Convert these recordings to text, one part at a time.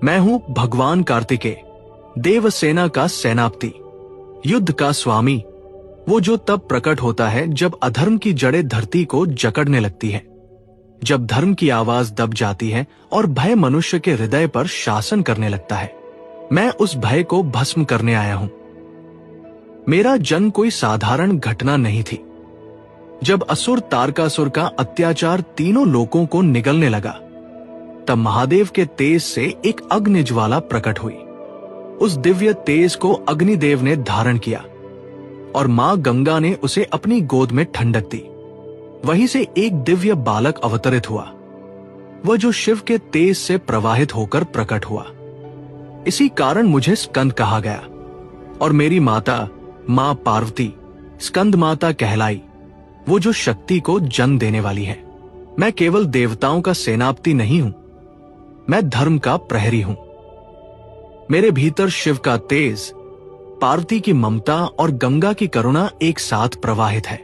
मैं हूं भगवान कार्तिकेय, देवसेना का सेनापति, युद्ध का स्वामी, वो जो तब प्रकट होता है जब अधर्म की जड़ें धरती को जकड़ने लगती है, जब धर्म की आवाज दब जाती है और भय मनुष्य के हृदय पर शासन करने लगता है। मैं उस भय को भस्म करने आया हूं। मेरा जन्म कोई साधारण घटना नहीं थी। जब असुर तारकासुर का अत्याचार तीनों लोकों को निगलने लगा, तब महादेव के तेज से एक अग्निज्वाला प्रकट हुई। उस दिव्य तेज को अग्निदेव ने धारण किया और मां गंगा ने उसे अपनी गोद में ठंडक दी। वहीं से एक दिव्य बालक अवतरित हुआ, वह जो शिव के तेज से प्रवाहित होकर प्रकट हुआ। इसी कारण मुझे स्कंद कहा गया और मेरी माता मां पार्वती स्कंद माता कहलाई, वो जो शक्ति को जन्म देने वाली है। मैं केवल देवताओं का सेनापति नहीं हूं, मैं धर्म का प्रहरी हूं। मेरे भीतर शिव का तेज, पार्वती की ममता और गंगा की करुणा एक साथ प्रवाहित है।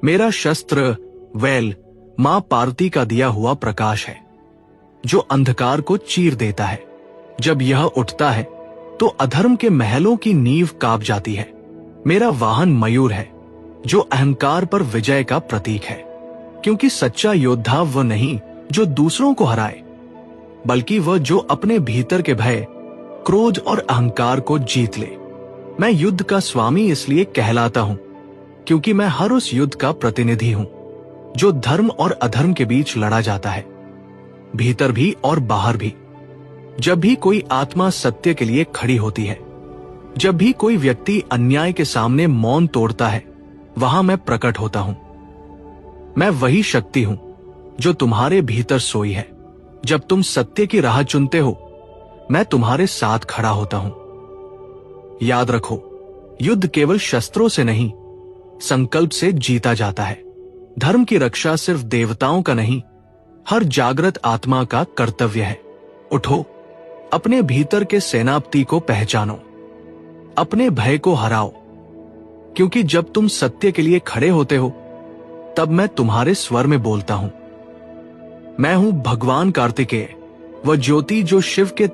मेरा शस्त्र वैल मां पार्वती का दिया हुआ प्रकाश है, जो अंधकार को चीर देता है। जब यह उठता है तो अधर्म के महलों की नींव कांप जाती है। मेरा वाहन मयूर है, जो अहंकार पर विजय का प्रतीक है, क्योंकि सच्चा योद्धा वह नहीं जो दूसरों को हराए, बल्कि वह जो अपने भीतर के भय, क्रोध और अहंकार को जीत ले। मैं युद्ध का स्वामी इसलिए कहलाता हूं क्योंकि मैं हर उस युद्ध का प्रतिनिधि हूं जो धर्म और अधर्म के बीच लड़ा जाता है, भीतर भी और बाहर भी। जब भी कोई आत्मा सत्य के लिए खड़ी होती है, जब भी कोई व्यक्ति अन्याय के सामने मौन तोड़ता है, वहां मैं प्रकट होता हूं। मैं वही शक्ति हूं जो तुम्हारे भीतर सोई है। जब तुम सत्य की राह चुनते हो, मैं तुम्हारे साथ खड़ा होता हूं। याद रखो, युद्ध केवल शस्त्रों से नहीं, संकल्प से जीता जाता है। धर्म की रक्षा सिर्फ देवताओं का नहीं, हर जागृत आत्मा का कर्तव्य है। उठो, अपने भीतर के सेनापति को पहचानो, अपने भय को हराओ, क्योंकि जब तुम सत्य के लिए खड़े होते हो, तब मैं तुम्हारे स्वर में बोलता हूं। मैं हूं भगवान कार्तिकेय, वह ज्योति जो शिव के